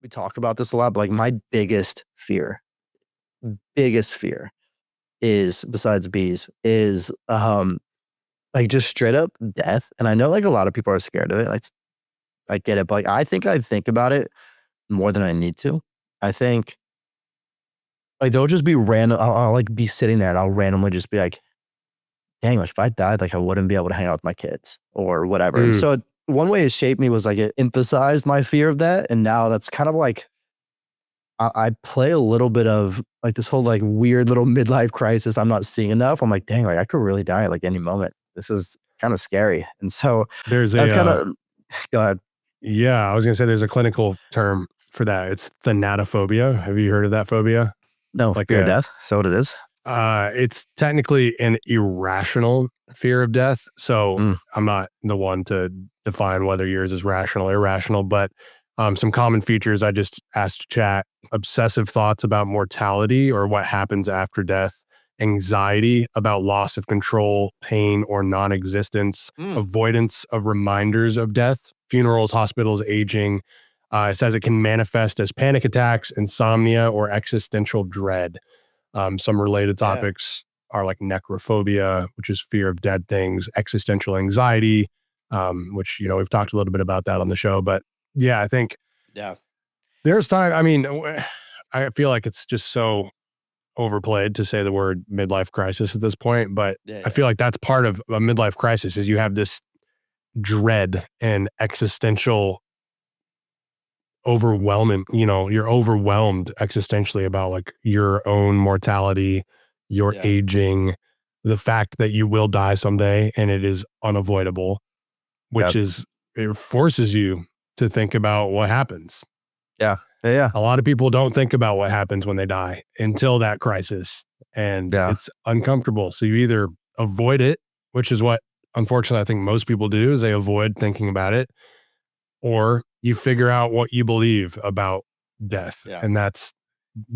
we talk about this a lot, but like my biggest fear is, besides bees, is like just straight up death. And I know like a lot of people are scared of it. Like I get it, but like I think about it more than I need to. I think like there'll just be random. I'll like be sitting there and I'll randomly just be like, dang, like if I died, like I wouldn't be able to hang out with my kids or whatever. And so one way it shaped me was like it emphasized my fear of that. And now that's kind of like I play a little bit of like this whole like weird little midlife crisis I'm not seeing enough. I'm like, dang, like I could really die at like any moment. This is kind of scary. And so there's that's kind of, go ahead. Yeah, I was gonna say there's a clinical term for that. It's thanatophobia. Have you heard of that phobia? No, Like fear of death. So what it is? It's technically an irrational fear of death. So I'm not the one to define whether yours is rational or irrational, but some common features I just asked chat: obsessive thoughts about mortality or what happens after death, anxiety about loss of control, pain, or non-existence, avoidance of reminders of death, funerals, hospitals, aging. It says it can manifest as panic attacks, insomnia, or existential dread. Some related topics are like necrophobia, which is fear of dead things, existential anxiety, which, you know, we've talked a little bit about that on the show. But yeah, I think there's time. I mean, I feel like it's just so overplayed to say the word midlife crisis at this point, but I feel like that's part of a midlife crisis is you have this dread and existential overwhelming, you know, you're overwhelmed existentially about like your own mortality, your aging, the fact that you will die someday and it is unavoidable, which is, it forces you to think about what happens. Yeah. A lot of people don't think about what happens when they die until that crisis, and it's uncomfortable. So you either avoid it, which is what unfortunately I think most people do, is they avoid thinking about it, or you figure out what you believe about death. And that's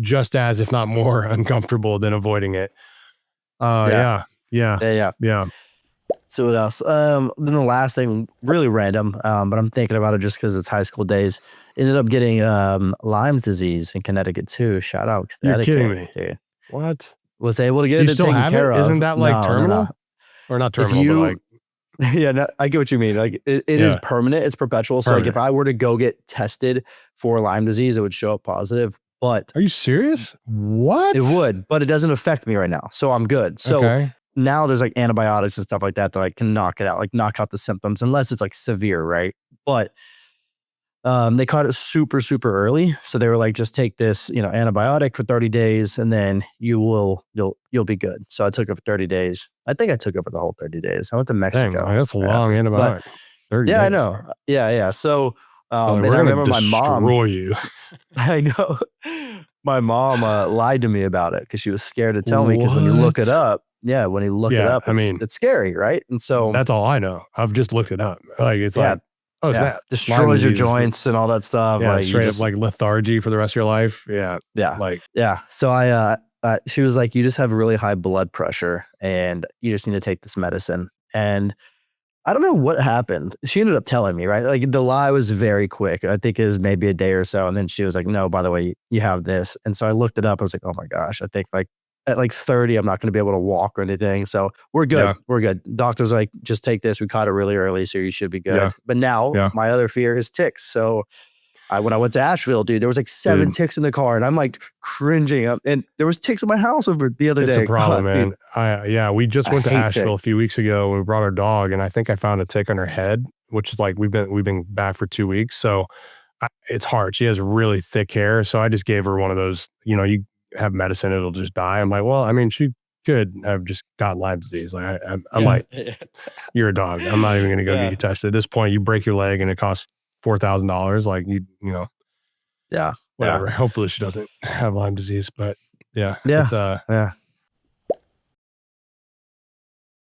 just as, if not more uncomfortable than avoiding it. Yeah. So what else? Then the last thing, really random, but I'm thinking about it just because it's high school days. Ended up getting Lyme's disease in Connecticut too. Shout out Connecticut. You're kidding me. Dude. What? Was able to get Do it you taken care of. Isn't that like terminal? No. Or not terminal, but like... Yeah, no, I get what you mean. Like it is permanent. It's perpetual. So like if I were to go get tested for Lyme disease, it would show up positive. But are you serious? What? It would, but it doesn't affect me right now. So I'm good. So now there's like antibiotics and stuff like that that like can knock it out, like knock out the symptoms, unless it's like severe, right? But they caught it super, super early. So they were like, just take this, you know, antibiotic for 30 days and then you'll be good. So I took it for 30 days. I think I took it for the whole 30 days. I went to Mexico. Dang, that's a long antibiotic. 30 days. I know. Yeah. So and I remember my mom. Destroy you. I know. My mom lied to me about it because she was scared to tell me, because when you look it up, when you look it up, it's scary, right? And so that's all I know. I've just looked it up. Like it's like, oh snap, destroys your joints and all that stuff. Yeah, like straight up like lethargy for the rest of your life. So she was like, you just have really high blood pressure and you just need to take this medicine. And I don't know what happened. She ended up telling me, right? Like the lie was very quick. I think it was maybe a day or so. And then she was like, no, by the way, you have this. And so I looked it up. I was like, oh my gosh, I think like at like 30, I'm not going to be able to walk or anything. So we're good. Yeah. We're good. Doctor's like, just take this. We caught it really early, so you should be good. Yeah. But now my other fear is ticks. So when I went to Asheville, dude, there was like 7 ticks in the car and I'm like cringing. And there was ticks in my house over the other day. It's a problem, man. We just went to Asheville a few weeks ago. We brought our dog and I think I found a tick on her head, which is like, we've been back for 2 weeks. So it's hard. She has really thick hair. So I just gave her one of those, you know, you have medicine, it'll just die. I'm like, well, I mean, she could have just got Lyme disease. Like I'm like, you're a dog. I'm not even going to go get you tested. At this point, you break your leg and it costs $4,000. Like you know, whatever. Hopefully she doesn't have Lyme disease, but it's